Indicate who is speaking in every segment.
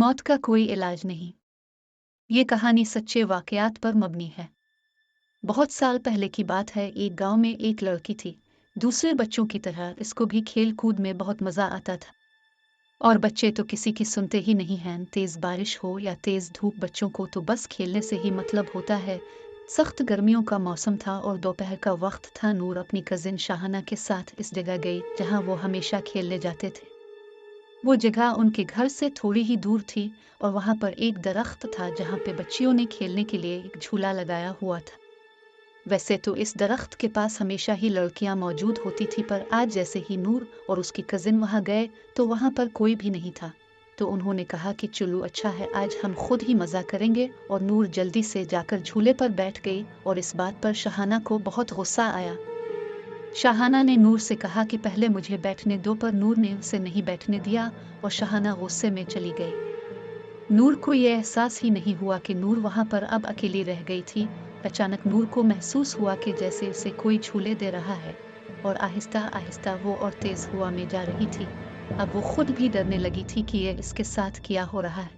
Speaker 1: मौत का कोई इलाज नहीं। ये कहानी सच्चे वाकयात पर मबनी है। बहुत साल पहले की बात है। एक गांव में एक लड़की थी। दूसरे बच्चों की तरह इसको भी खेल कूद में बहुत मजा आता था। और बच्चे तो किसी की सुनते ही नहीं हैं। तेज बारिश हो या तेज धूप, बच्चों को तो बस खेलने से ही मतलब होता है। सख्त गर्मियों का मौसम था और दोपहर का वक्त था। नूर अपनी कजिन शाहाना के साथ इस जगह गई जहां वो हमेशा खेलने जाते थे। वो जगह उनके घर से थोड़ी ही दूर थी और वहां पर एक दरख्त था जहां पे बच्चियों ने खेलने के लिए एक झूला लगाया हुआ था। वैसे तो इस दरख्त के पास हमेशा ही लड़कियां मौजूद होती थी, पर आज जैसे ही नूर और उसकी कजिन वहां गए तो वहां पर कोई भी नहीं था। तो उन्होंने कहा कि चलो अच्छा है, आज हम खुद ही मजा करेंगे। और नूर जल्दी से जाकर झूले पर बैठ गई और इस बात पर शाहाना को बहुत गुस्सा आया। शाहाना ने नूर से कहा कि पहले मुझे बैठने दो, पर नूर ने उसे नहीं बैठने दिया और शाहाना गुस्से में चली गई। नूर को यह एहसास ही नहीं हुआ कि नूर वहां पर अब अकेली रह गई थी। अचानक नूर को महसूस हुआ कि जैसे उसे कोई झूले दे रहा है और आहिस्ता आहिस्ता वो और तेज हवा में जा रही थी। अब वो खुद भी डरने लगी थी कि यह इसके साथ क्या हो रहा है।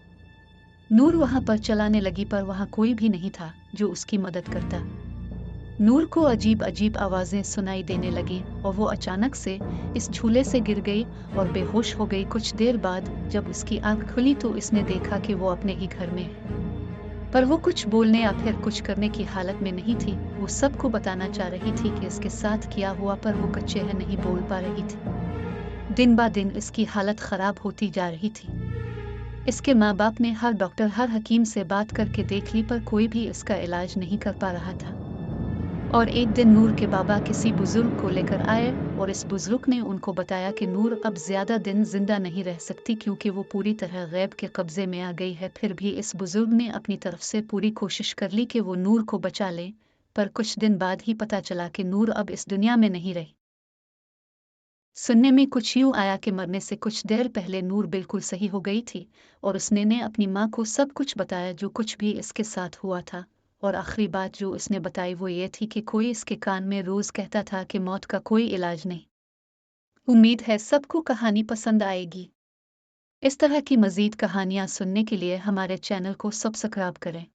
Speaker 1: नूर वहां पर चलाने लगी, पर वहां कोई भी नहीं था जो उसकी मदद करता। नूर को अजीब अजीब आवाजें सुनाई देने लगी और वो अचानक से इस झूले से गिर गई और बेहोश हो गई। कुछ देर बाद जब उसकी आंख खुली तो इसने देखा कि वो अपने ही घर में है, पर वो कुछ बोलने या फिर कुछ करने की हालत में नहीं थी। वो सबको बताना चाह रही थी कि इसके साथ क्या हुआ, पर वो कच्चे है नहीं बोल पा रही थी। दिन ब दिन इसकी हालत खराब होती जा रही थी। इसके माँ बाप ने हर डॉक्टर हर हकीम से बात करके देख ली, पर कोई भी इसका इलाज नहीं कर पा रहा था। और एक दिन नूर के बाबा किसी बुजुर्ग को लेकर आए और इस बुजुर्ग ने उनको बताया कि नूर अब ज्यादा दिन जिंदा नहीं रह सकती क्योंकि वो पूरी तरह गैब के कब्जे में आ गई है। फिर भी इस बुजुर्ग ने अपनी तरफ से पूरी कोशिश कर ली कि वो नूर को बचा ले, पर कुछ दिन बाद ही पता चला कि नूर अब इस दुनिया में नहीं रही। सुनने में कुछ यूं आया कि मरने से कुछ देर पहले नूर बिल्कुल सही हो गई थी और उसने ने अपनी माँ को सब कुछ बताया, जो कुछ भी इसके साथ हुआ था। और आखिरी बात जो उसने बताई वो ये थी कि कोई इसके कान में रोज कहता था कि मौत का कोई इलाज नहीं। उम्मीद है सबको कहानी पसंद आएगी। इस तरह की मजीद कहानियाँ सुनने के लिए हमारे चैनल को सब्सक्राइब करें।